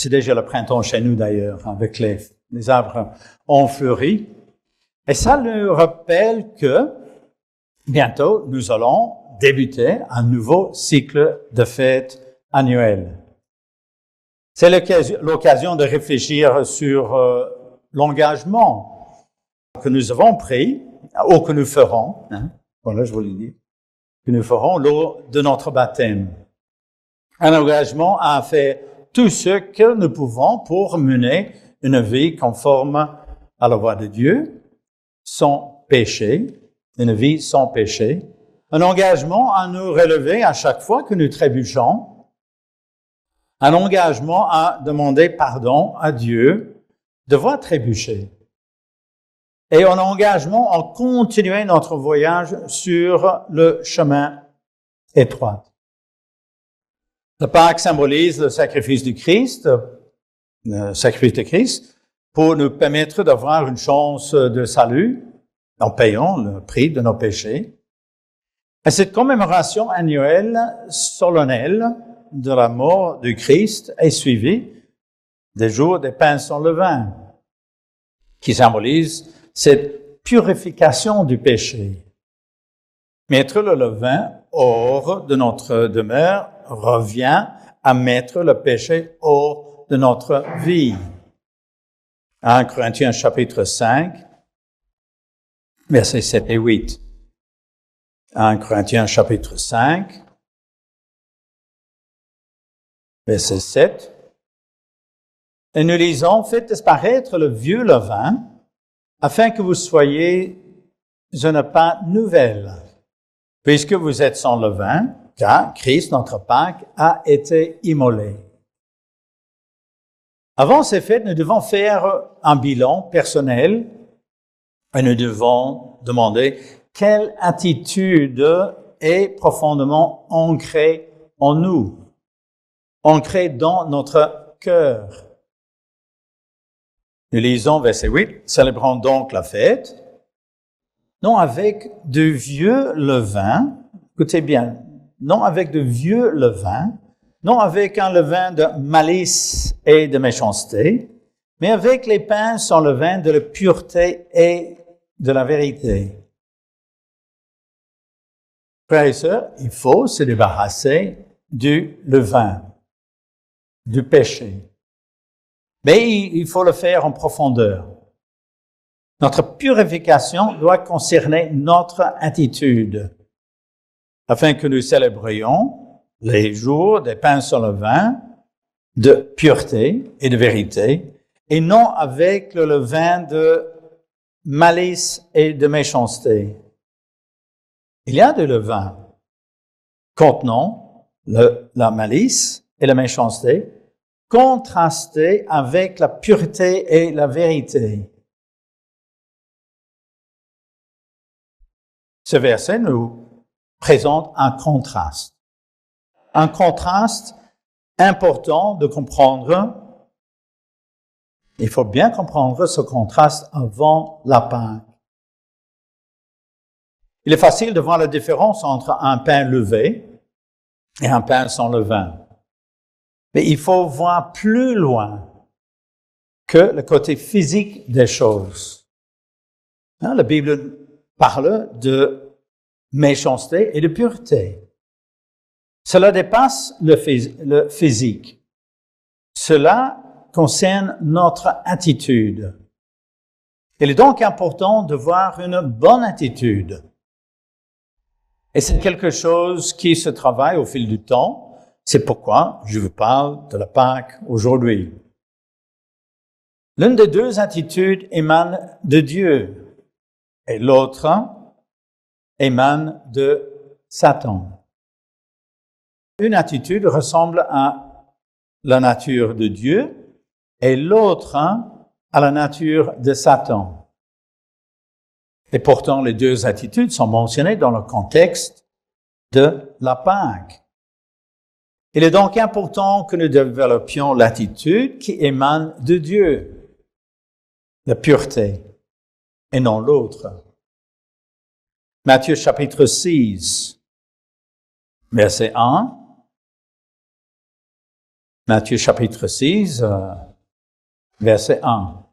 C'est déjà le printemps chez nous d'ailleurs, avec les arbres ont fleuri. Et ça nous rappelle que bientôt, nous allons débuter un nouveau cycle de fêtes annuelles. C'est l'occasion de réfléchir sur l'engagement que nous avons pris, ou que nous ferons, voilà, je vous l'ai dit, que nous ferons lors de notre baptême. Un engagement à faire tout ce que nous pouvons pour mener une vie conforme à la voie de Dieu, sans péché, une vie sans péché. Un engagement à nous relever à chaque fois que nous trébuchons. Un engagement à demander pardon à Dieu de voir trébucher. Et un engagement à continuer notre voyage sur le chemin étroit. La Pâque symbolise le sacrifice de Christ, pour nous permettre d'avoir une chance de salut en payant le prix de nos péchés. Et cette commémoration annuelle solennelle de la mort du Christ est suivie des jours des pains sans levain, qui symbolise cette purification du péché. Mettre le levain hors de notre demeure revient à mettre le péché hors de notre vie. 1 Corinthiens chapitre 5, versets 7 et 8. 1 Corinthiens chapitre 5, verset 7. Et nous lisons, faites disparaître le vieux levain, afin que vous soyez une pâte nouvelle, puisque vous êtes sans levain, car Christ, notre Pâque, a été immolé. Avant ces fêtes, nous devons faire un bilan personnel et nous devons demander quelle attitude est profondément ancrée en nous, ancrée dans notre cœur. Nous lisons verset 8, « Célébrons donc la fête, non avec de vieux levain, écoutez bien, non avec de vieux levain, non avec un levain de malice et de méchanceté, mais avec les pains sans levain de la pureté et de la vérité. » Frères et sœurs, il faut se débarrasser du levain, du péché. Mais il faut le faire en profondeur. Notre purification doit concerner notre attitude, afin que nous célébrions les jours des pains sans levain de pureté et de vérité, et non avec le levain de malice et de méchanceté. Il y a des levains contenant la malice et la méchanceté, contrastés avec la pureté et la vérité. Ce verset nous présente un contraste important de comprendre. Il faut bien comprendre ce contraste avant la Pâque. Il est facile de voir la différence entre un pain levé et un pain sans levain. Mais il faut voir plus loin que le côté physique des choses. La Bible parle de méchanceté et de pureté. Cela dépasse le physique. Cela concerne notre attitude. Il est donc important de voir une bonne attitude. Et c'est quelque chose qui se travaille au fil du temps. C'est pourquoi je vous parle de la Pâque aujourd'hui. L'une des deux attitudes émane de Dieu et l'autre émane de Satan. Une attitude ressemble à la nature de Dieu et l'autre à la nature de Satan. Et pourtant, les deux attitudes sont mentionnées dans le contexte de la Pâque. Il est donc important que nous développions l'attitude qui émane de Dieu, la pureté, et non l'autre. Matthieu chapitre 6, verset 1. Matthieu chapitre 6, verset 1.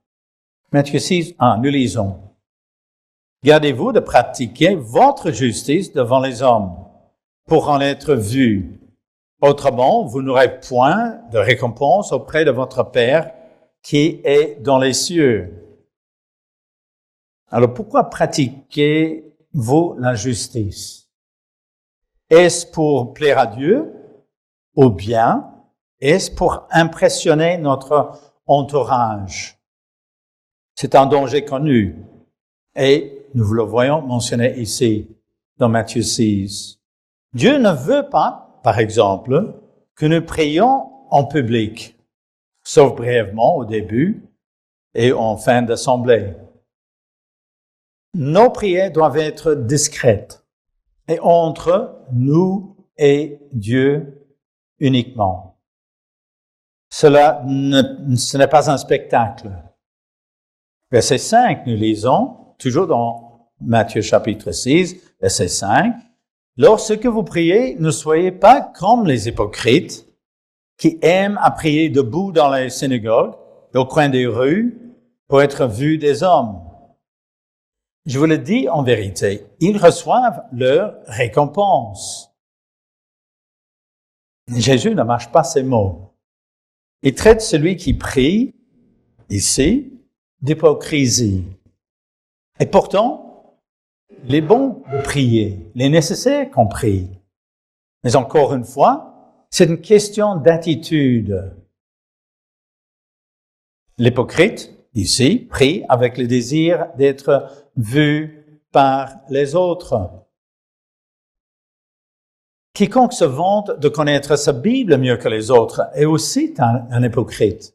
Matthieu 6, 1, nous lisons. Gardez-vous de pratiquer votre justice devant les hommes, pour en être vus. Autrement, vous n'aurez point de récompense auprès de votre Père qui est dans les cieux. Alors, pourquoi pratiquez-vous la justice? Est-ce pour plaire à Dieu ou bien est-ce pour impressionner notre entourage? C'est un danger connu et nous le voyons mentionné ici dans Matthieu 6. Dieu ne veut pas, par exemple, que nous prions en public, sauf brièvement au début et en fin d'assemblée. Nos prières doivent être discrètes et entre nous et Dieu uniquement. Ce n'est pas un spectacle. Verset 5, nous lisons, toujours dans Matthieu chapitre 6, verset 5, « Lorsque vous priez, ne soyez pas comme les hypocrites qui aiment à prier debout dans les synagogues et au coin des rues pour être vus des hommes. Je vous le dis en vérité, ils reçoivent leur récompense. » Jésus ne mâche pas ses mots. Il traite celui qui prie, ici, d'hypocrisie. Et pourtant, il est bon de prier, il est nécessaire qu'on prie. Mais encore une fois, c'est une question d'attitude. L'hypocrite, ici, prie avec le désir d'être vu par les autres. Quiconque se vante de connaître sa Bible mieux que les autres est aussi un hypocrite.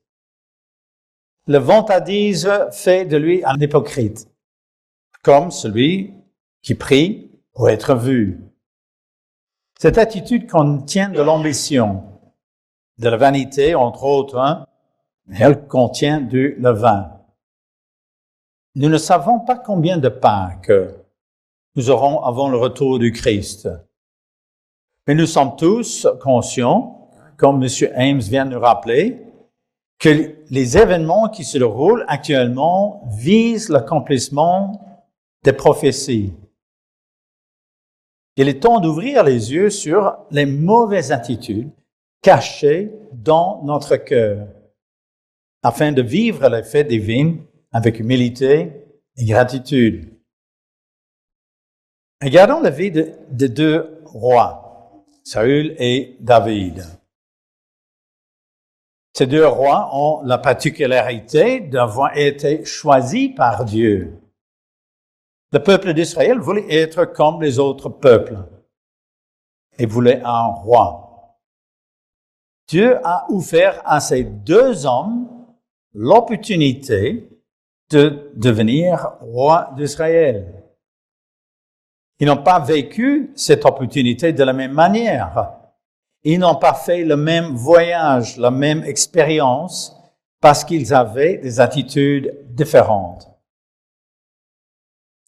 Le vantardise fait de lui un hypocrite, comme celui qui prie pour être vu. Cette attitude contient de l'ambition, de la vanité, entre autres, elle contient du levain. Nous ne savons pas combien de Pâques nous aurons avant le retour du Christ. Mais nous sommes tous conscients, comme M. Ames vient de nous rappeler, que les événements qui se déroulent actuellement visent l'accomplissement des prophéties. Il est temps d'ouvrir les yeux sur les mauvaises attitudes cachées dans notre cœur, afin de vivre les faits divins avec humilité et gratitude. Regardons la vie de deux rois, Saül et David. Ces deux rois ont la particularité d'avoir été choisis par Dieu. Le peuple d'Israël voulait être comme les autres peuples et voulait un roi. Dieu a offert à ces deux hommes l'opportunité de devenir roi d'Israël. Ils n'ont pas vécu cette opportunité de la même manière. Ils n'ont pas fait le même voyage, la même expérience, parce qu'ils avaient des attitudes différentes.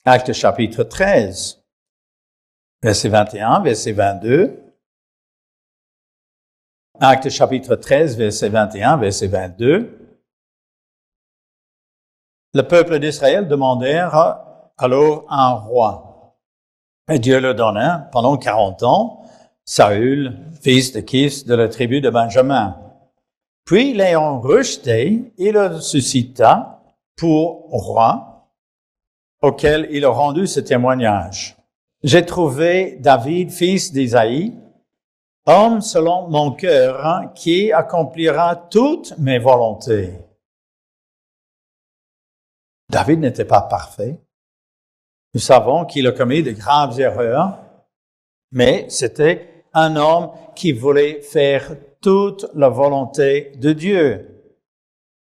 Actes chapitre 13, verset 21, verset 22. Actes chapitre 13, verset 21, verset 22. Le peuple d'Israël demandèrent alors un roi. Et Dieu leur donna pendant 40 ans Saül, fils de Kis de la tribu de Benjamin. Puis, l'ayant rejeté, il le suscita pour roi, auquel il a rendu ce témoignage. J'ai trouvé David, fils d'Isaïe, homme selon mon cœur, qui accomplira toutes mes volontés. David n'était pas parfait. Nous savons qu'il a commis de graves erreurs, mais c'était un homme qui voulait faire toute la volonté de Dieu.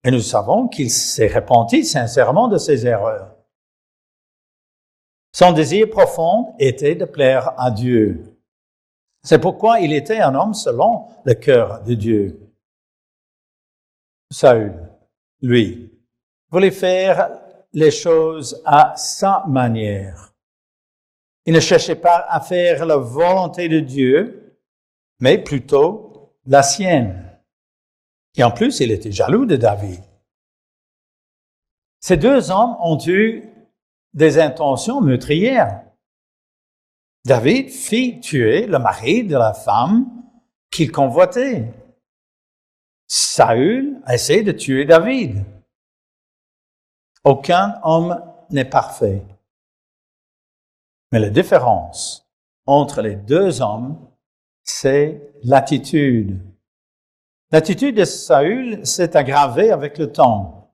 Et nous savons qu'il s'est repenti sincèrement de ses erreurs. Son désir profond était de plaire à Dieu. C'est pourquoi il était un homme selon le cœur de Dieu. Saül, lui, voulait faire les choses à sa manière. Il ne cherchait pas à faire la volonté de Dieu, mais plutôt la sienne. Et en plus, il était jaloux de David. Ces deux hommes ont eu des intentions meurtrières. David fit tuer le mari de la femme qu'il convoitait. Saül a essayé de tuer David. Aucun homme n'est parfait. Mais la différence entre les deux hommes, c'est l'attitude. L'attitude de Saül s'est aggravée avec le temps.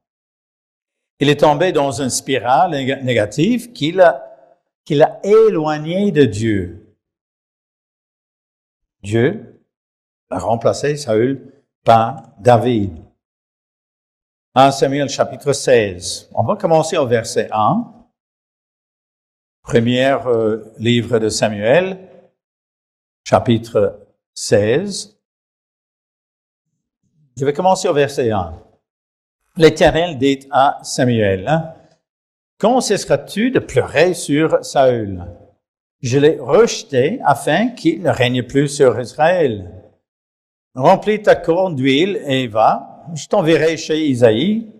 Il est tombé dans une spirale négative qui l'a éloigné de Dieu. Dieu a remplacé Saül par David. 1 Samuel chapitre 16. On va commencer au verset 1. Premier livre de Samuel, chapitre 16. Je vais commencer au verset 1. L'Éternel dit à Samuel, « Quand cesseras-tu de pleurer sur Saül? Je l'ai rejeté afin qu'il ne règne plus sur Israël. Remplis ta corne d'huile et va, je t'enverrai chez Isaïe,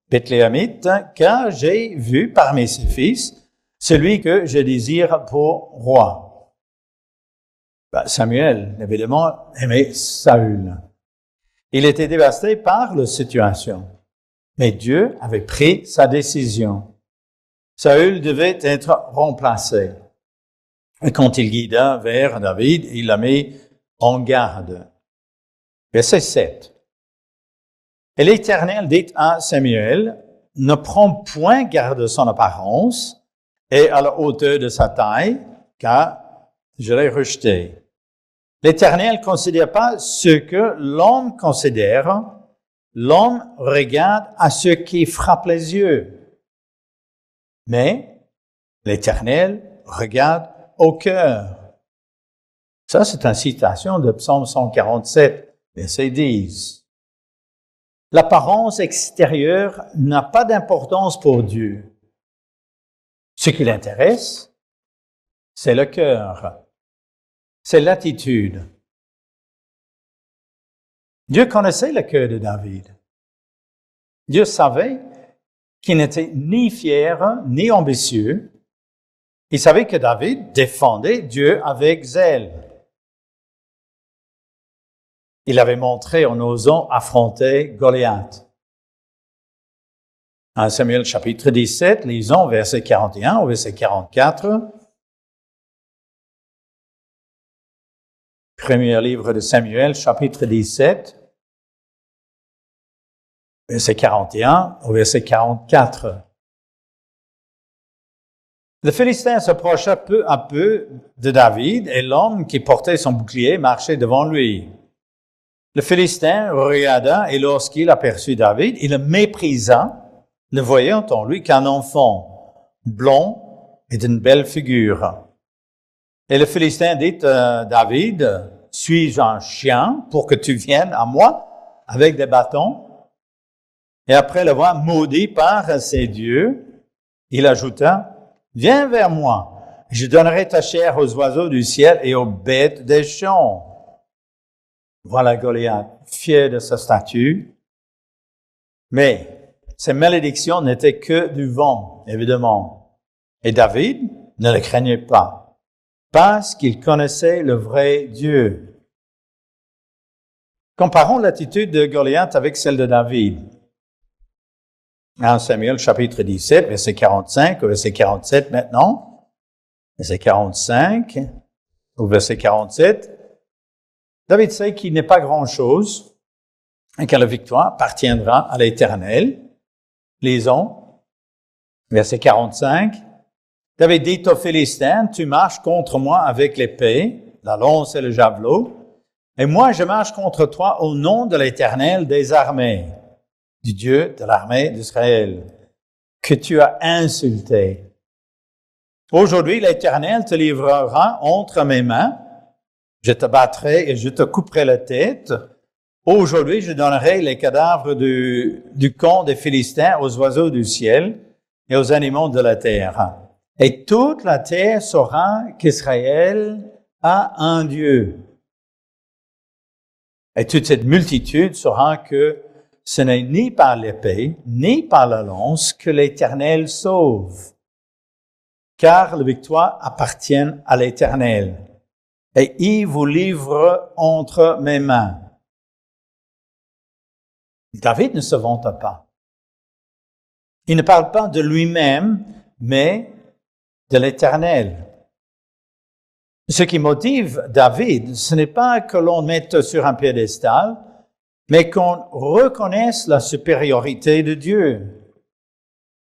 Bethléemite, car j'ai vu parmi ses fils celui que je désire pour roi. » Samuel, évidemment, aimait Saül. Il était dévasté par la situation. Mais Dieu avait pris sa décision. Saül devait être remplacé. Et quand il guida vers David, il l'a mis en garde. Verset 7. Et l'Éternel dit à Samuel, « Ne prends point garde de son apparence et à la hauteur de sa taille, car je l'ai rejeté. » L'Éternel ne considère pas ce que l'homme considère. L'homme regarde à ce qui frappe les yeux. Mais l'Éternel regarde au cœur. Ça, c'est une citation de Psaume 147, verset 10. L'apparence extérieure n'a pas d'importance pour Dieu. Ce qui l'intéresse, c'est le cœur. C'est l'attitude. Dieu connaissait le cœur de David. Dieu savait qu'il n'était ni fier ni ambitieux. Il savait que David défendait Dieu avec zèle. Il l'avait montré en osant affronter Goliath. 1 Samuel chapitre 17, lisons verset 41 au verset 44. Premier livre de Samuel, chapitre 17, verset 41 au verset 44. Le Philistin s'approcha peu à peu de David et l'homme qui portait son bouclier marchait devant lui. Le Philistin regarda et lorsqu'il aperçut David, il le méprisa, ne voyant en lui qu'un enfant, blond et d'une belle figure. Et le Philistin dit à David, « Suis-je un chien pour que tu viennes à moi avec des bâtons? » Et après l'avoir maudit par ses dieux, il ajouta, « Viens vers moi, je donnerai ta chair aux oiseaux du ciel et aux bêtes des champs. » Voilà Goliath, fier de sa statue. Mais ces malédictions n'étaient que du vent, évidemment. Et David ne le craignait pas, parce qu'il connaissait le vrai Dieu. Comparons l'attitude de Goliath avec celle de David. 1 Samuel chapitre 17, verset 45 au verset 47 maintenant. Verset 45 au verset 47. David sait qu'il n'est pas grand-chose et que la victoire appartiendra à l'Éternel. Lisons. Verset 45. David dit aux Philistins, « Tu marches contre moi avec l'épée, la lance et le javelot, et moi je marche contre toi au nom de l'Éternel des armées, du Dieu de l'armée d'Israël, que tu as insulté. Aujourd'hui, l'Éternel te livrera entre mes mains, je te battrai et je te couperai la tête. Aujourd'hui, je donnerai les cadavres du camp des Philistins aux oiseaux du ciel et aux animaux de la terre. Et toute la terre saura qu'Israël a un Dieu. » Et toute cette multitude saura que ce n'est ni par l'épée, ni par la lance que l'Éternel sauve, car la victoire appartient à l'Éternel, et il vous livre entre mes mains. David ne se vante pas. Il ne parle pas de lui-même, mais de l'Éternel. Ce qui motive David, ce n'est pas que l'on mette sur un piédestal, mais qu'on reconnaisse la supériorité de Dieu.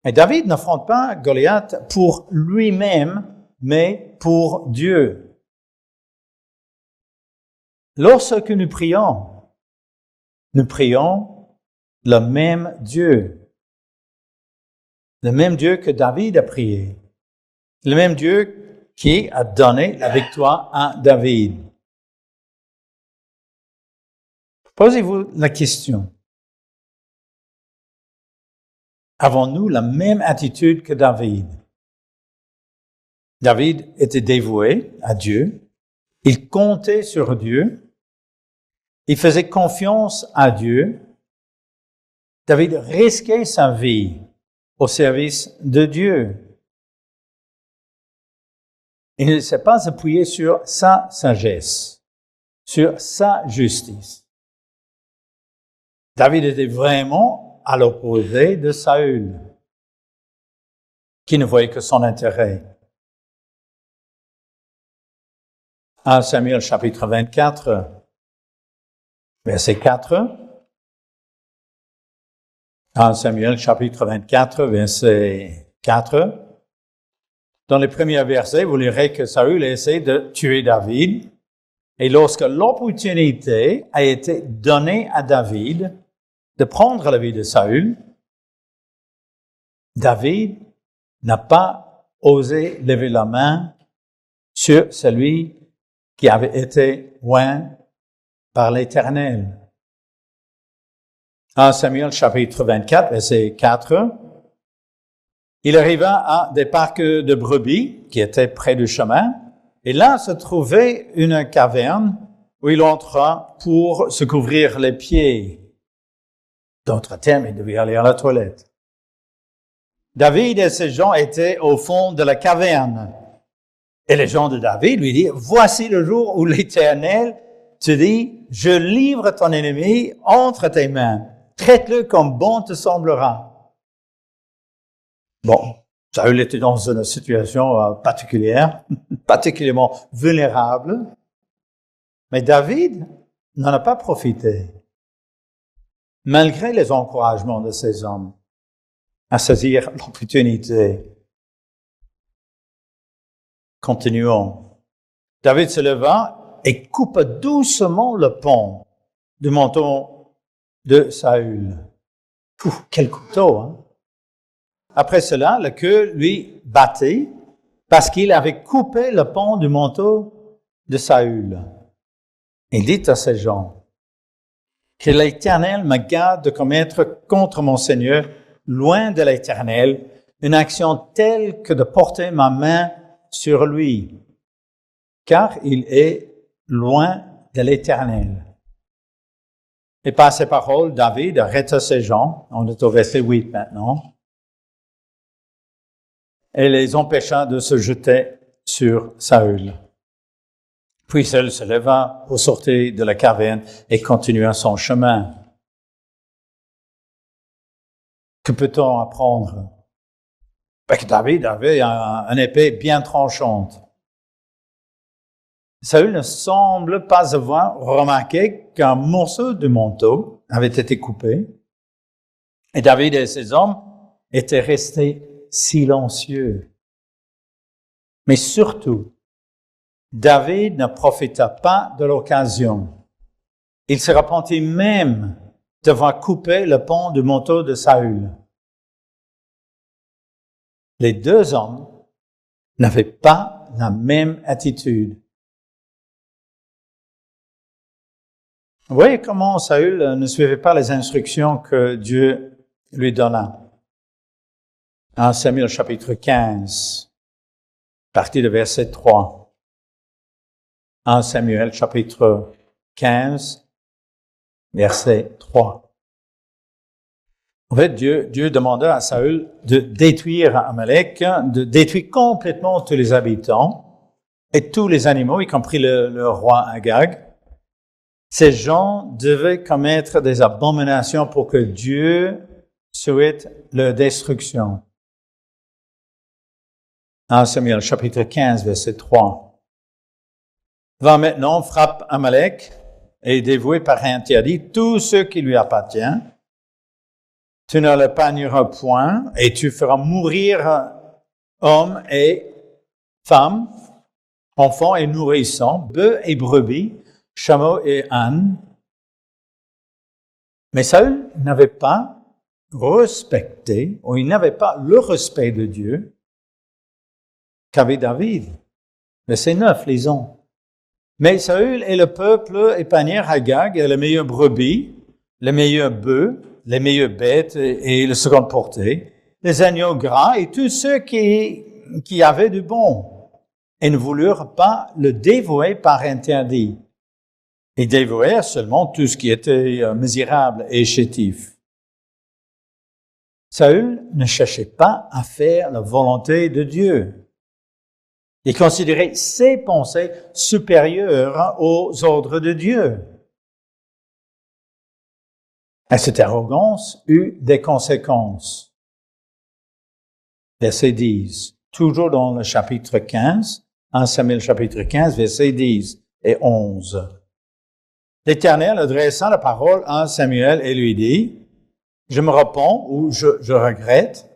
Et David n'affronte pas Goliath pour lui-même, mais pour Dieu. Lorsque nous prions le même Dieu. Le même Dieu que David a prié. Le même Dieu qui a donné la victoire à David. Posez-vous la question. Avons-nous la même attitude que David? David était dévoué à Dieu. Il comptait sur Dieu. Il faisait confiance à Dieu. David risquait sa vie au service de Dieu. Il ne s'est pas appuyé sur sa sagesse, sur sa justice. David était vraiment à l'opposé de Saül, qui ne voyait que son intérêt. 1 Samuel chapitre 24, verset 4. 1 Samuel chapitre 24, verset 4. Dans les premiers versets, vous lirez que Saül a essayé de tuer David. Et lorsque l'opportunité a été donnée à David de prendre la vie de Saül, David n'a pas osé lever la main sur celui qui avait été oint par l'Éternel. 1 Samuel chapitre 24, verset 4. Il arriva à des parcs de brebis qui étaient près du chemin, et là se trouvait une caverne où il entra pour se couvrir les pieds. D'autres termes, il devait aller à la toilette. David et ses gens étaient au fond de la caverne. Et les gens de David lui disent, voici le jour où l'Éternel te dit, je livre ton ennemi entre tes mains. Traite-le comme bon te semblera. Bon, Saül était dans une situation particulière, particulièrement vulnérable. Mais David n'en a pas profité. Malgré les encouragements de ses hommes à saisir l'opportunité. Continuons. David se leva et coupa doucement le pont du manteau de Saül. Quel couteau, hein? Après cela, le cœur lui battait parce qu'il avait coupé le pont du manteau de Saül. Il dit à ses gens, que l'Éternel me garde de commettre contre mon Seigneur, loin de l'Éternel, une action telle que de porter ma main sur lui, car il est loin de l'Éternel. Et par ces paroles, David arrêta ses gens, on est au verset 8 maintenant, et les empêcha de se jeter sur Saül. Puis Saül se leva pour sortir de la caverne et continua son chemin. Que peut-on apprendre? Parce que David avait une épée bien tranchante. Saül ne semble pas avoir remarqué qu'un morceau de manteau avait été coupé et David et ses hommes étaient restés silencieux. Mais surtout, David ne profita pas de l'occasion. Il se repentit même d'avoir coupé le pont du manteau de Saül. Les deux hommes n'avaient pas la même attitude. Vous voyez comment Saül ne suivait pas les instructions que Dieu lui donna. 1 Samuel chapitre 15, partie de verset 3. 1 Samuel chapitre 15, verset 3. En fait, Dieu demanda à Saül de détruire Amalek, de détruire complètement tous les habitants et tous les animaux, y compris le roi Agag. Ces gens devaient commettre des abominations pour que Dieu souhaite leur destruction. 1 Samuel chapitre 15, verset 3. Va maintenant, frappe Amalek et dévouer par interdit tout ce qui lui appartient. Tu ne l'épargneras point et tu feras mourir hommes et femmes, enfants et nourrissants, bœufs et brebis, chameaux et ânes. Mais Saül n'avait pas respecté, ou il n'avait pas le respect de Dieu qu'avait David. Verset 9, lisons. Mais Saül et le peuple épargnèrent Agag les meilleures brebis, les meilleurs bœufs, les meilleures bêtes et le second portée, les agneaux gras et tous ceux qui avaient du bon, et ne voulurent pas le dévouer par interdit. Ils dévouèrent seulement tout ce qui était misérable et chétif. Saül ne cherchait pas à faire la volonté de Dieu. Il considérait ses pensées supérieures aux ordres de Dieu. Et cette arrogance eut des conséquences. Verset 10, toujours dans le chapitre 15, 1 Samuel chapitre 15, versets 10 et 11. L'Éternel adressa la parole à Samuel et lui dit, « Je me repens ou je regrette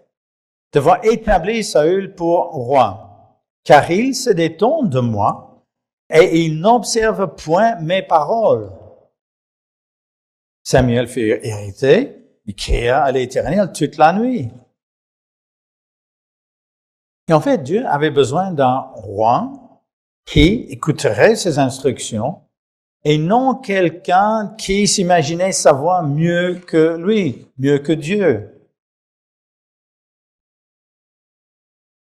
d'avoir établi Saül pour roi, car il se détourne de moi et il n'observe point mes paroles. » Samuel fut irrité, il cria à l'Éternel toute la nuit. Et en fait, Dieu avait besoin d'un roi qui écouterait ses instructions et non quelqu'un qui s'imaginait savoir mieux que lui, mieux que Dieu.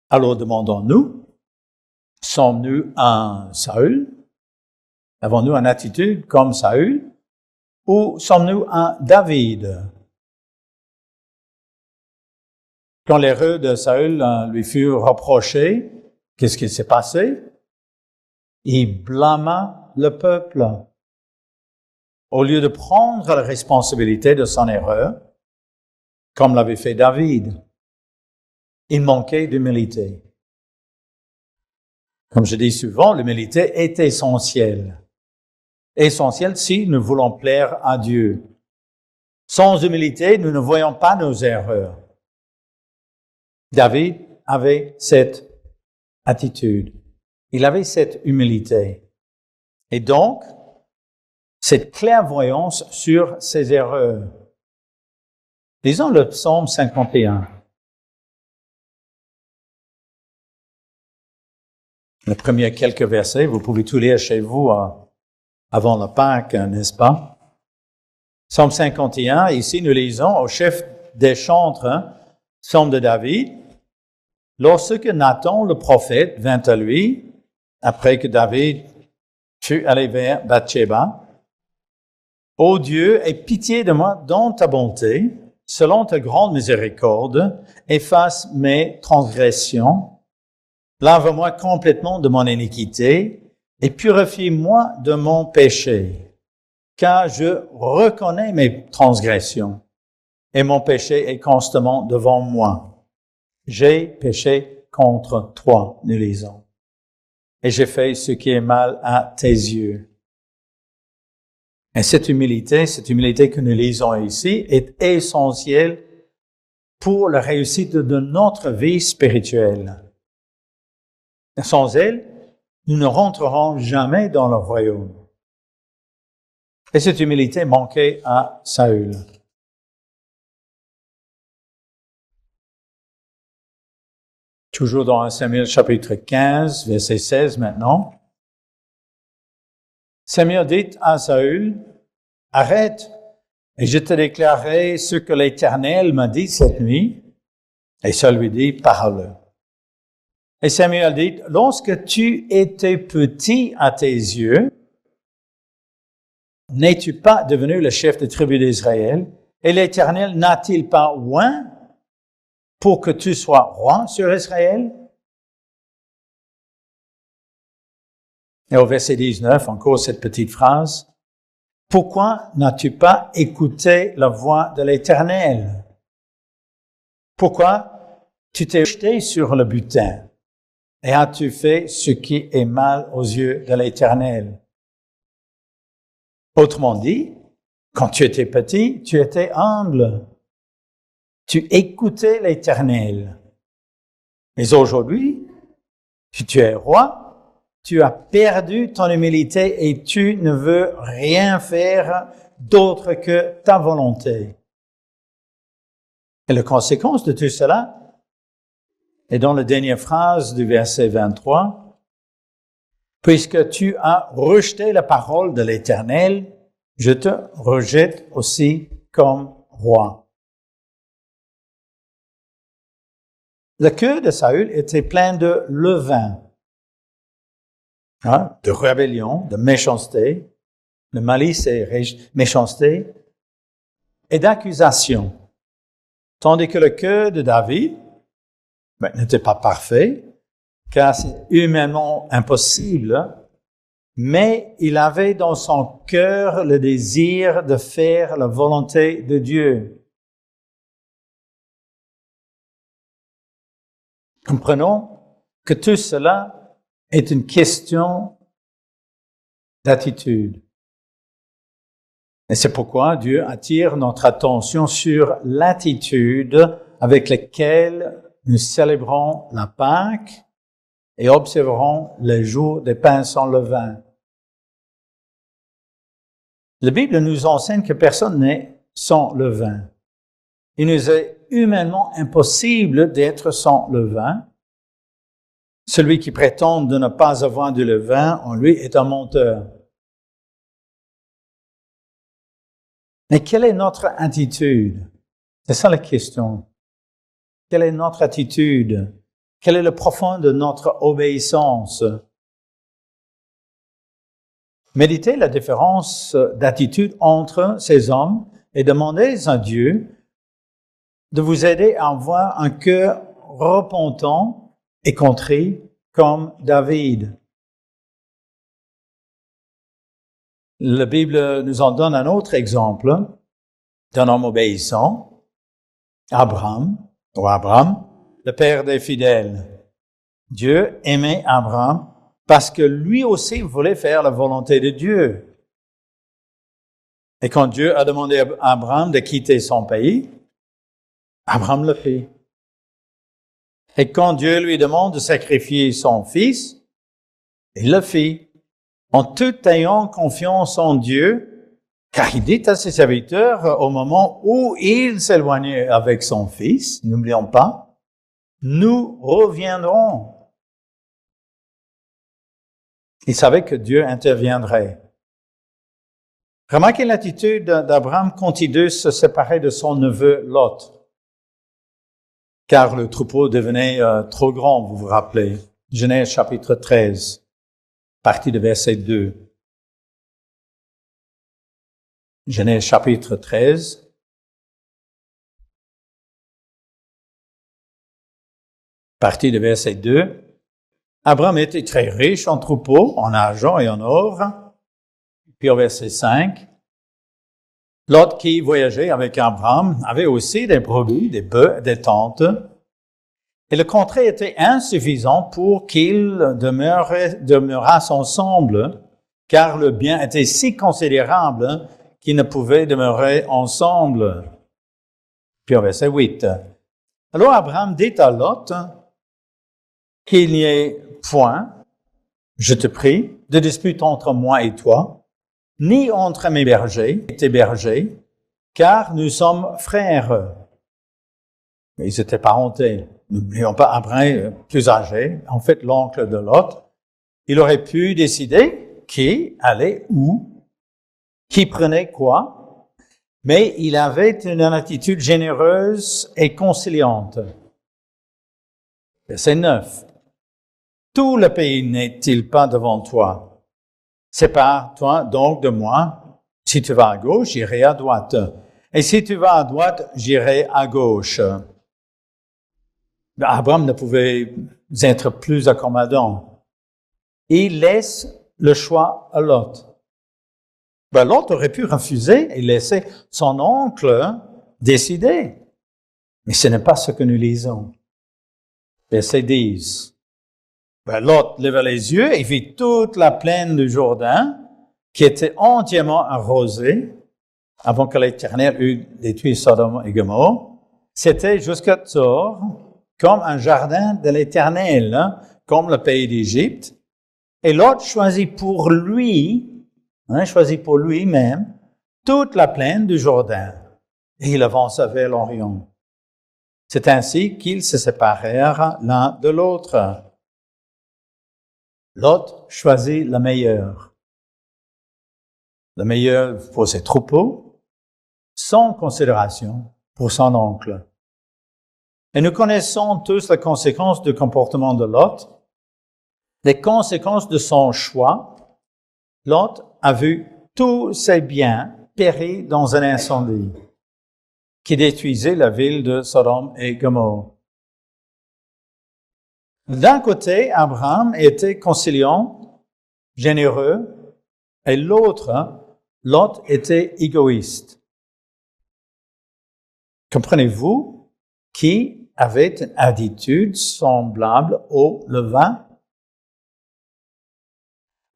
Alors demandons-nous, sommes-nous un Saül? Avons-nous une attitude comme Saül? Ou sommes-nous un David? Quand l'erreur de Saül lui fut reprochée, qu'est-ce qui s'est passé? Il blâma le peuple. Au lieu de prendre la responsabilité de son erreur, comme l'avait fait David, il manquait d'humilité. Comme je dis souvent, l'humilité est essentielle. Essentielle si nous voulons plaire à Dieu. Sans humilité, nous ne voyons pas nos erreurs. David avait cette attitude. Il avait cette humilité. Et donc, cette clairvoyance sur ses erreurs. Lisons le psaume 51. Les premiers quelques versets, vous pouvez tout lire chez vous avant la Pâques, n'est-ce pas? Psaume 51, ici nous lisons au chef des chantres, psaume de David. Lorsque Nathan le prophète vint à lui, après que David fut allé vers Bathsheba, « Ô Dieu, aie pitié de moi dans ta bonté, selon ta grande miséricorde, efface mes transgressions, lave-moi complètement de mon iniquité et purifie-moi de mon péché, car je reconnais mes transgressions et mon péché est constamment devant moi. J'ai péché contre toi, nous lisons, et j'ai fait ce qui est mal à tes yeux. » Et cette humilité que nous lisons ici, est essentielle pour la réussite de notre vie spirituelle. Sans elle, nous ne rentrerons jamais dans le royaume. Et cette humilité manquait à Saül. Toujours dans 1 Samuel chapitre 15, verset 16 maintenant. Samuel dit à Saül, « Arrête, et je te déclarerai ce que l'Éternel m'a dit cette nuit. » Et Saül lui dit, « Parle. » Et Samuel dit, « Lorsque tu étais petit à tes yeux, n'es-tu pas devenu le chef de tribu d'Israël? Et l'Éternel n'a-t-il pas oint pour que tu sois roi sur Israël? Et au verset 19, encore cette petite phrase. Pourquoi n'as-tu pas écouté la voix de l'Éternel? Pourquoi tu t'es jeté sur le butin et as-tu fait ce qui est mal aux yeux de l'Éternel? Autrement dit, quand tu étais petit, tu étais humble. Tu écoutais l'Éternel. Mais aujourd'hui, si tu es roi, tu as perdu ton humilité et tu ne veux rien faire d'autre que ta volonté. Et la conséquence de tout cela est dans la dernière phrase du verset 23. Puisque tu as rejeté la parole de l'Éternel, je te rejette aussi comme roi. Le cœur de Saül était plein de levain, de rébellion, de méchanceté, de malice et méchanceté, et d'accusation. Tandis que le cœur de David n'était pas parfait, car c'est humainement impossible, mais il avait dans son cœur le désir de faire la volonté de Dieu. Comprenons que tout cela est une question d'attitude. Et c'est pourquoi Dieu attire notre attention sur l'attitude avec laquelle nous célébrons la Pâque et observerons les jours des pains sans levain. La Bible nous enseigne que personne n'est sans levain. Il nous est humainement impossible d'être sans levain. Celui qui prétend de ne pas avoir du levain en lui est un menteur. Mais quelle est notre attitude? C'est ça la question. Quelle est notre attitude? Quel est le profond de notre obéissance? Méditez la différence d'attitude entre ces hommes et demandez à Dieu de vous aider à avoir un cœur repentant et contrit comme David. La Bible nous en donne un autre exemple d'un homme obéissant, Abraham, le père des fidèles. Dieu aimait Abraham parce que lui aussi voulait faire la volonté de Dieu. Et quand Dieu a demandé à Abraham de quitter son pays, Abraham le fit. Et quand Dieu lui demande de sacrifier son fils, il le fit. En tout ayant confiance en Dieu, car il dit à ses serviteurs au moment où il s'éloignait avec son fils, n'oublions pas, nous reviendrons. Il savait que Dieu interviendrait. Remarquez l'attitude d'Abraham quand il dut se séparer de son neveu Lot, car le troupeau devenait trop grand, vous vous rappelez. Genèse chapitre 13, partie de verset 2. Genèse chapitre 13. Partie de verset 2. Abraham était très riche en troupeaux, en argent et en or. Puis au verset 5, Lot qui voyageait avec Abraham avait aussi des brebis, des bœufs, des tentes. Et le contrat était insuffisant pour qu'ils demeurassent ensemble, car le bien était si considérable qu'ils ne pouvaient demeurer ensemble. Puis au verset 8. Alors Abraham dit à Lot qu'il n'y ait point, je te prie, de dispute entre moi et toi, ni entre mes bergers et tes bergers, car nous sommes frères. Ils étaient parentés. N'oublions pas Abraham, plus âgé, en fait l'oncle de Lot. Il aurait pu décider qui allait où, qui prenait quoi, mais il avait une attitude généreuse et conciliante. Verset 9. Tout le pays n'est-il pas devant toi? Sépare-toi donc de moi Si tu vas à gauche, j'irai à droite. Et si tu vas à droite, j'irai à gauche. Abraham ne pouvait être plus accommodant. Il laisse le choix à Lot. Lot aurait pu refuser et laisser son oncle décider. Mais ce n'est pas ce que nous lisons. Verset 10. Lot leva les yeux et vit toute la plaine du Jourdain qui était entièrement arrosée avant que l'Éternel eût détruit Sodome et Gomorrhe. C'était jusqu'à Tsor, comme un jardin de l'Éternel, comme le pays d'Égypte. Et Lot choisit pour lui-même toute la plaine du Jourdain. Et il avança vers l'Orient. C'est ainsi qu'ils se séparèrent l'un de l'autre. Lot choisit le meilleur pour ses troupeaux, sans considération pour son oncle. Et nous connaissons tous les conséquences du comportement de Lot, les conséquences de son choix. Lot a vu tous ses biens périr dans un incendie qui détruisait la ville de Sodome et Gomorrhe. D'un côté, Abraham était conciliant, généreux, et l'autre, Lot, était égoïste. Comprenez-vous qui avait une attitude semblable au levain?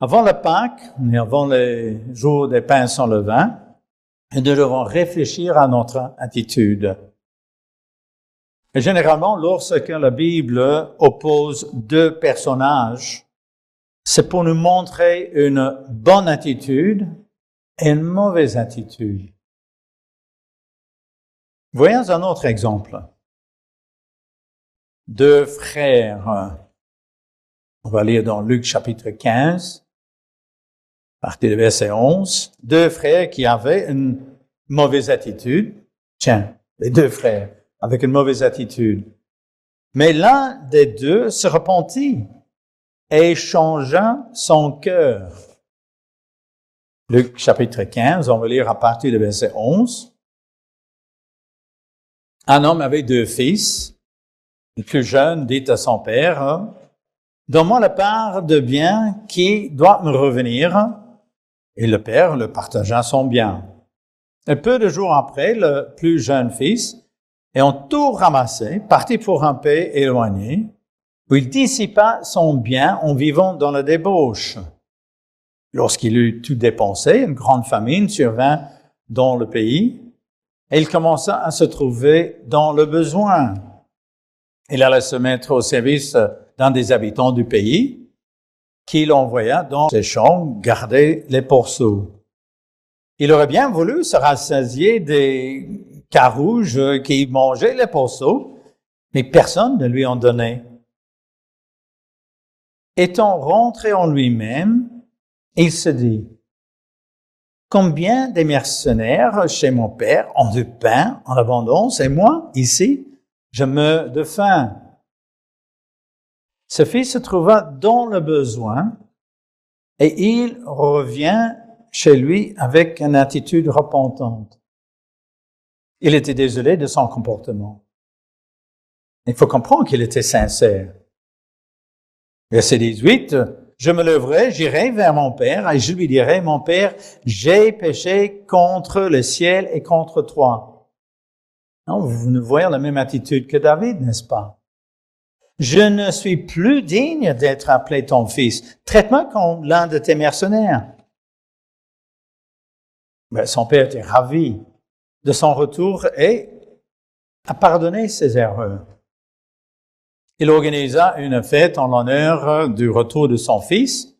Avant la Pâques, et avant les jours des pains sans levain, nous devons réfléchir à notre attitude. Et généralement, lorsque la Bible oppose deux personnages, c'est pour nous montrer une bonne attitude et une mauvaise attitude. Voyons un autre exemple. Deux frères. On va lire dans Luc chapitre 15, à partir du verset 11. Deux frères qui avaient une mauvaise attitude. Tiens, les deux frères avec une mauvaise attitude. Mais l'un des deux se repentit et changea son cœur. Luc chapitre 15, on va lire à partir du verset 11. Un homme avait deux fils. Le plus jeune dit à son père, « Donne-moi la part de bien qui doit me revenir. » Et le père le partagea son bien. Et peu de jours après, le plus jeune fils, ayant tout ramassé, partit pour un pays éloigné, où il dissipa son bien en vivant dans la débauche. Lorsqu'il eut tout dépensé, une grande famine survint dans le pays, et il commença à se trouver dans le besoin. Il alla se mettre au service d'un des habitants du pays, qui l'envoya dans ses champs garder les pourceaux. Il aurait bien voulu se rassasier des carouges qui mangeaient les pourceaux, mais personne ne lui en donnait. Étant rentré en lui-même, il se dit, « Combien de mercenaires chez mon père ont du pain en abondance, et moi, ici, je meurs de faim. » Ce fils se trouva dans le besoin et il revient chez lui avec une attitude repentante. Il était désolé de son comportement. Il faut comprendre qu'il était sincère. Verset 18, « Je me lèverai, j'irai vers mon père et je lui dirai, « Mon père, j'ai péché contre le ciel et contre toi. » Non, vous voyez la même attitude que David, n'est-ce pas? « Je ne suis plus digne d'être appelé ton fils. Traite-moi comme l'un de tes mercenaires. » Mais son père était ravi de son retour et a pardonné ses erreurs. Il organisa une fête en l'honneur du retour de son fils,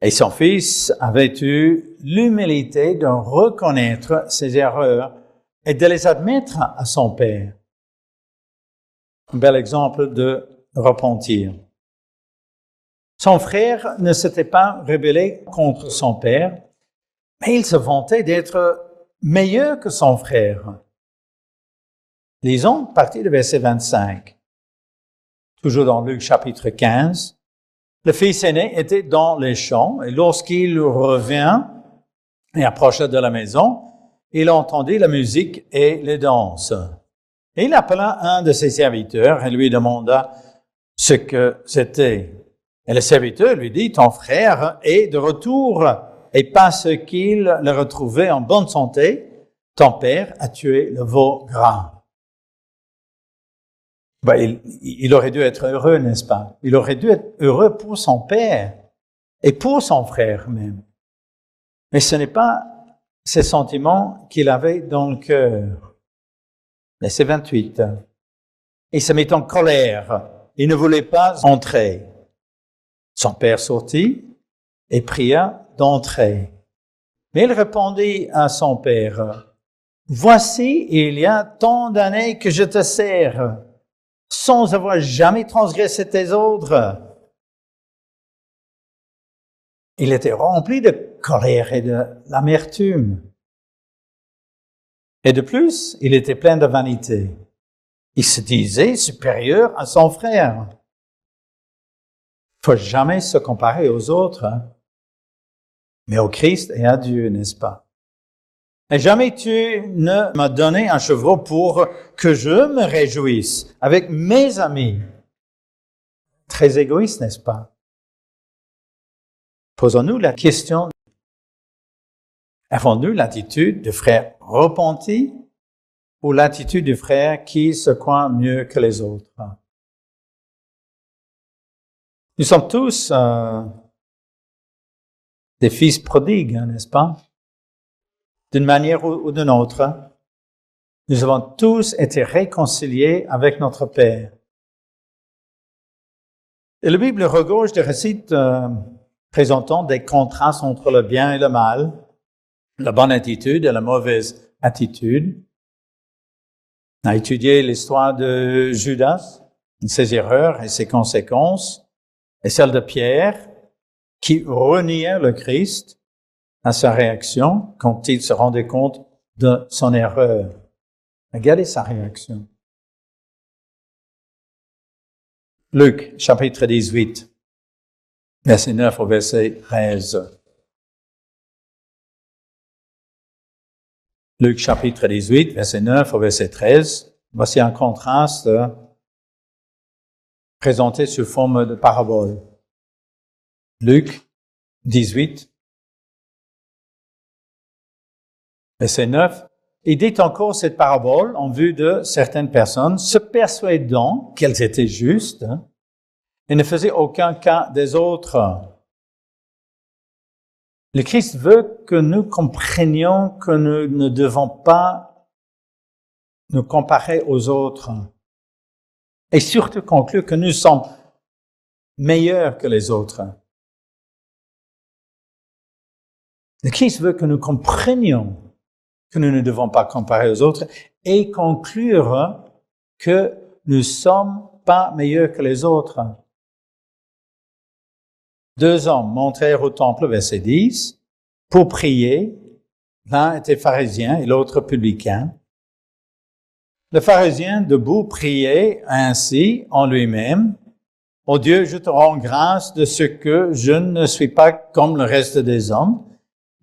et son fils avait eu l'humilité de reconnaître ses erreurs et de les admettre à son père. Un bel exemple de repentir. Son frère ne s'était pas rebellé contre son père, mais il se vantait d'être meilleur que son frère. Lisons à partir du verset 25. Toujours dans Luc chapitre 15. Le fils aîné était dans les champs et lorsqu'il revint, et approcha de la maison. Il entendit la musique et les danses. Et il appela un de ses serviteurs et lui demanda ce que c'était. Et le serviteur lui dit, ton frère est de retour, et parce qu'il l'a retrouvé en bonne santé, ton père a tué le veau gras. Il aurait dû être heureux, n'est-ce pas? Il aurait dû être heureux pour son père et pour son frère même. Mais ce n'est pas ces sentiments qu'il avait dans le cœur. Verset 28. Il se mit en colère. Il ne voulait pas entrer. Son père sortit et pria d'entrer. Mais il répondit à son père, « Voici, il y a tant d'années que je te sers, sans avoir jamais transgressé tes ordres. » Il était rempli de colère et de l'amertume. Et de plus, il était plein de vanité. Il se disait supérieur à son frère. Il ne faut jamais se comparer aux autres, mais au Christ et à Dieu, n'est-ce pas? Et jamais tu ne m'as donné un chevreau pour que je me réjouisse avec mes amis. Très égoïste, n'est-ce pas? Posons-nous la question, avons-nous l'attitude de frère repenti ou l'attitude du frère qui se croit mieux que les autres? Nous sommes tous des fils prodigues, n'est-ce pas? D'une manière ou d'une autre, nous avons tous été réconciliés avec notre Père. Et la Bible regorge de récits présentant des contrastes entre le bien et le mal, la bonne attitude et la mauvaise attitude. On a étudié l'histoire de Judas, ses erreurs et ses conséquences, et celle de Pierre, qui reniait le Christ à sa réaction quand il se rendait compte de son erreur. Regardez sa réaction. Luc, chapitre 18, verset 9 au verset 13. Luc, chapitre 18, verset 9 au verset 13. Voici un contraste présenté sous forme de parabole. Luc 18, verset 9. Il dit encore cette parabole en vue de certaines personnes, se persuadant qu'elles étaient justes et ne faisaient aucun cas des autres. Le Christ veut que nous comprenions que nous ne devons pas nous comparer aux autres et surtout conclure que nous sommes meilleurs que les autres. Le Christ veut que nous comprenions que nous ne devons pas comparer aux autres et conclure que nous ne sommes pas meilleurs que les autres. 2 hommes montèrent au temple, verset 10, pour prier. L'un était pharisien et l'autre publicain. Le pharisien, debout, priait ainsi en lui-même, « Ô Dieu, je te rends grâce de ce que je ne suis pas comme le reste des hommes,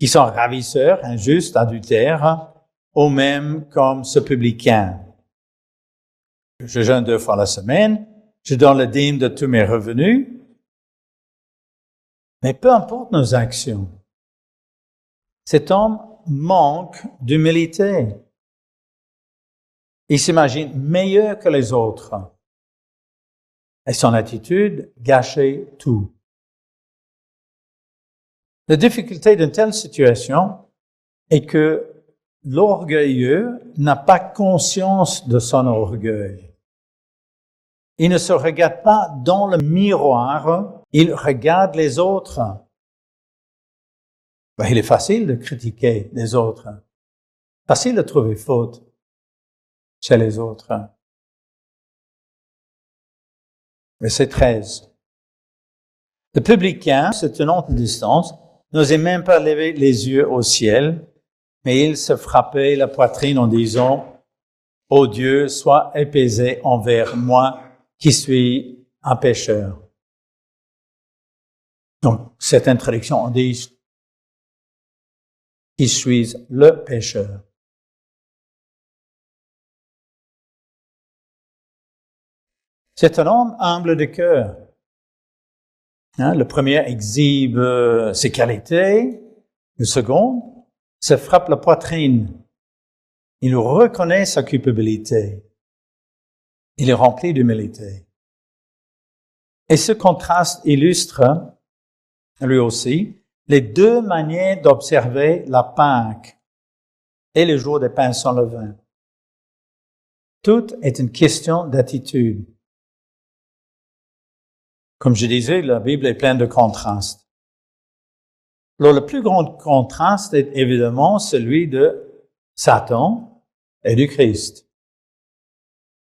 qui sont ravisseurs, injustes, adultères, ou même comme ce publicain. Je jeûne 2 fois la semaine, je donne le dîme de tous mes revenus. » Mais peu importe nos actions, cet homme manque d'humilité. Il s'imagine meilleur que les autres. Et son attitude gâchait tout. La difficulté d'une telle situation est que l'orgueilleux n'a pas conscience de son orgueil. Il ne se regarde pas dans le miroir, il regarde les autres. Il est facile de critiquer les autres. Facile de trouver faute chez les autres. Verset 13. Le publicain, se tenant de distance, n'osait même pas lever les yeux au ciel, mais il se frappait la poitrine en disant, « Ô Dieu, sois apaisé envers moi qui suis un pécheur. » Donc, cette introduction, on dit qui suis le pécheur. C'est un homme humble de cœur. Le premier exhibe ses qualités, le second se frappe la poitrine. Il reconnaît sa culpabilité. Il est rempli d'humilité. Et ce contraste illustre, lui aussi, les deux manières d'observer la Pâque et le jour des pains sans levain. Tout est une question d'attitude. Comme je disais, la Bible est pleine de contrastes. Alors, le plus grand contraste est évidemment celui de Satan et du Christ.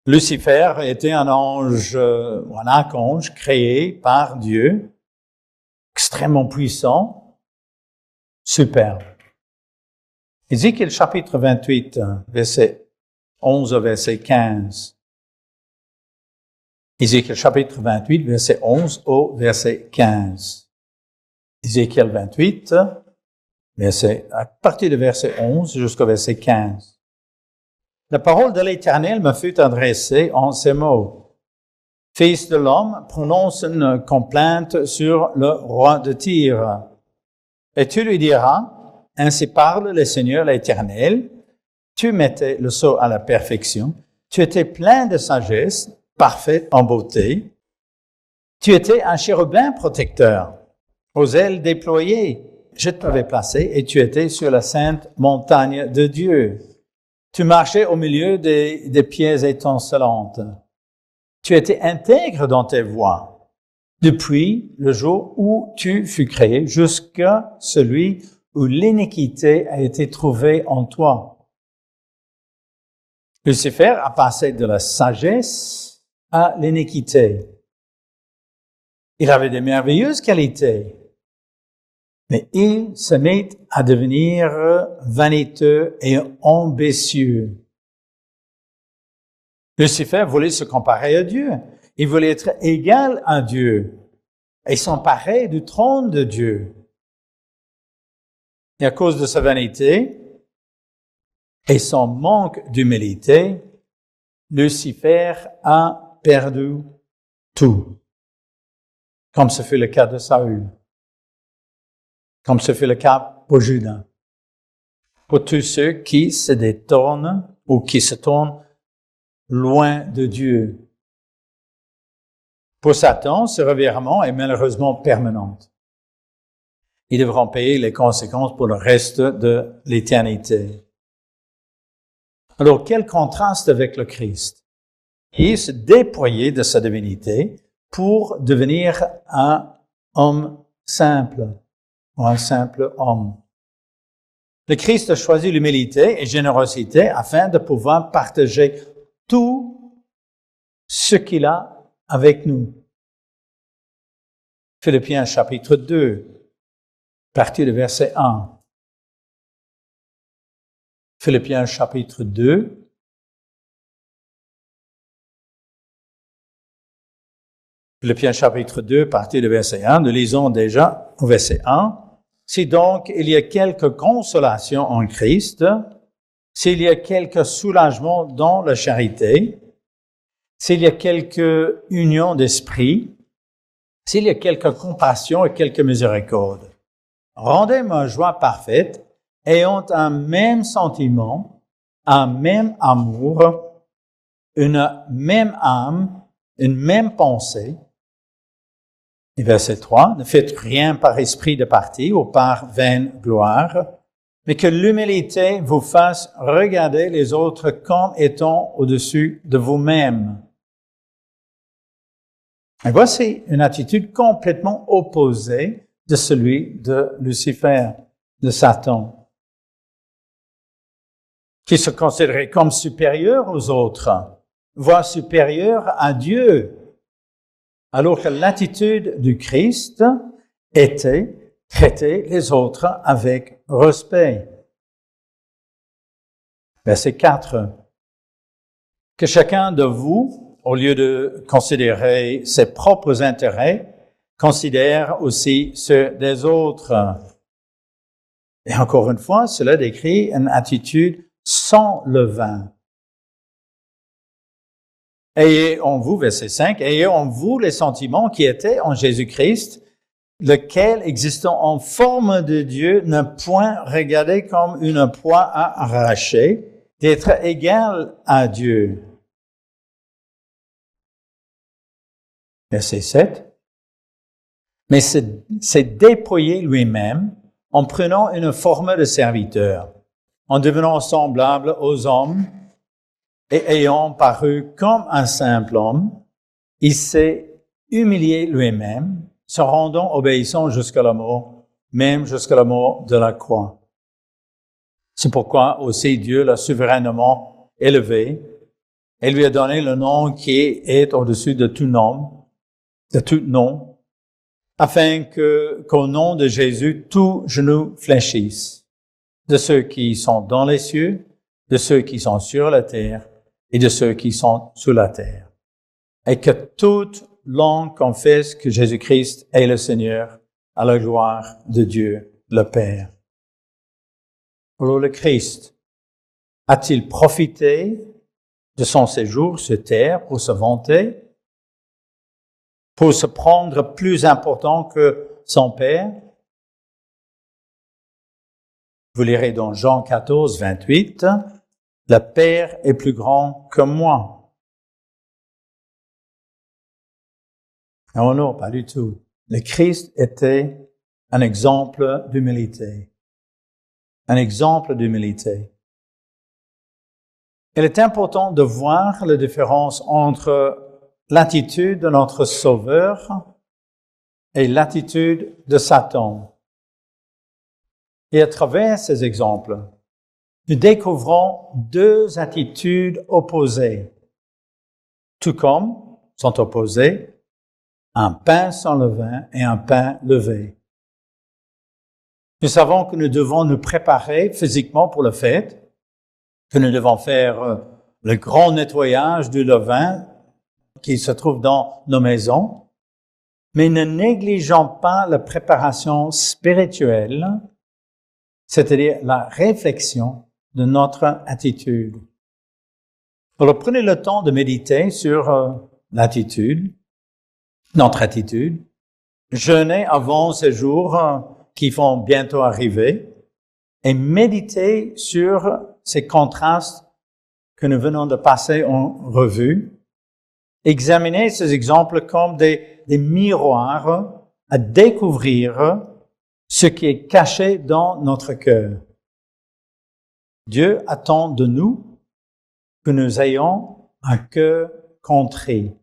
Lucifer était un ange, un archange créé par Dieu, extrêmement puissant, superbe. Ézéchiel chapitre 28, verset 11 au verset 15. Ézéchiel chapitre 28, verset 11 au verset 15. Ézéchiel 28, à partir du verset 11 jusqu'au verset 15. La parole de l'Éternel me fut adressée en ces mots. Fils de l'homme, prononce une complainte sur le roi de Tyr. Et tu lui diras, ainsi parle le Seigneur l'Éternel, tu mettais le sceau à la perfection, tu étais plein de sagesse, parfait en beauté. Tu étais un chérubin protecteur, aux ailes déployées. Je t'avais placé et tu étais sur la sainte montagne de Dieu. Tu marchais au milieu des pierres étincelantes. Tu étais intègre dans tes voies, depuis le jour où tu fus créé jusqu'à celui où l'iniquité a été trouvée en toi. Lucifer a passé de la sagesse à l'iniquité. Il avait de merveilleuses qualités, mais il se mit à devenir vaniteux et ambitieux. Lucifer voulait se comparer à Dieu. Il voulait être égal à Dieu et s'emparer du trône de Dieu. Et à cause de sa vanité et son manque d'humilité, Lucifer a perdu tout, comme ce fut le cas de Saül, comme ce fut le cas pour Judas, pour tous ceux qui se détournent ou qui se tournent loin de Dieu. Pour Satan, ce revirement est malheureusement permanent. Ils devront payer les conséquences pour le reste de l'éternité. Alors, quel contraste avec le Christ? Il se déployait de sa divinité pour devenir un homme simple, ou un simple homme. Le Christ a choisi l'humilité et générosité afin de pouvoir partager tout ce qu'il a avec nous. Philippiens chapitre 2, partir du verset 1. Philippiens chapitre 2, Philippiens chapitre 2, partir du verset 1, nous lisons déjà au verset 1. Si donc il y a quelque consolation en Christ, s'il y a quelque soulagement dans la charité, s'il y a quelque union d'esprit, s'il y a quelque compassion et quelque miséricorde, rendez ma joie parfaite, ayant un même sentiment, un même amour, une même âme, une même pensée. Et verset 3, ne faites rien par esprit de parti ou par vaine gloire, mais que l'humilité vous fasse regarder les autres comme étant au-dessus de vous-même. Et voici une attitude complètement opposée de celui de Lucifer, de Satan, qui se considérait comme supérieur aux autres, voire supérieur à Dieu, alors que l'attitude du Christ était traiter les autres avec respect. Verset 4. Que chacun de vous, au lieu de considérer ses propres intérêts, considère aussi ceux des autres. Et encore une fois, cela décrit une attitude sans levain. Ayez en vous, verset 5, ayez en vous les sentiments qui étaient en Jésus-Christ, lequel, existant en forme de Dieu, ne point regardé comme une proie à arracher, d'être égal à Dieu. Verset 7. Mais c'est dépouillé lui-même en prenant une forme de serviteur, en devenant semblable aux hommes et ayant paru comme un simple homme, il s'est humilié lui-même, se rendant obéissant jusqu'à la mort, même jusqu'à la mort de la croix. C'est pourquoi aussi Dieu l'a souverainement élevé et lui a donné le nom qui est au-dessus de tout nom, afin qu'au nom de Jésus, tout genou fléchisse, de ceux qui sont dans les cieux, de ceux qui sont sur la terre et de ceux qui sont sous la terre. Et que toute langue confesse que Jésus-Christ est le Seigneur, à la gloire de Dieu le Père. Alors le Christ a-t-il profité de son séjour sur terre pour se vanter, pour se prendre plus important que son Père? Vous lirez dans Jean 14, 28, « Le Père est plus grand que moi ». Non, non, pas du tout. Le Christ était un exemple d'humilité. Un exemple d'humilité. Il est important de voir la différence entre l'attitude de notre Sauveur et l'attitude de Satan. Et à travers ces exemples, nous découvrons deux attitudes opposées, tout comme sont opposées un pain sans levain et un pain levé. Nous savons que nous devons nous préparer physiquement pour la fête, que nous devons faire le grand nettoyage du levain qui se trouve dans nos maisons, mais ne négligeons pas la préparation spirituelle, c'est-à-dire la réflexion de notre attitude. Alors prenez le temps de méditer sur notre attitude, jeûnez avant ces jours qui vont bientôt arriver et méditez sur ces contrastes que nous venons de passer en revue. Examinez ces exemples comme des miroirs à découvrir ce qui est caché dans notre cœur. Dieu attend de nous que nous ayons un cœur contrit,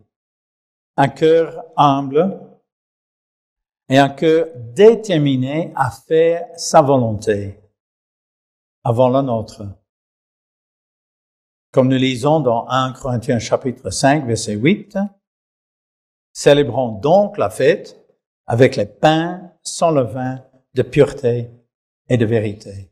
un cœur humble et un cœur déterminé à faire sa volonté avant la nôtre. Comme nous lisons dans 1 Corinthiens chapitre 5, verset 8, « Célébrons donc la fête avec les pains sans levain de pureté et de vérité. »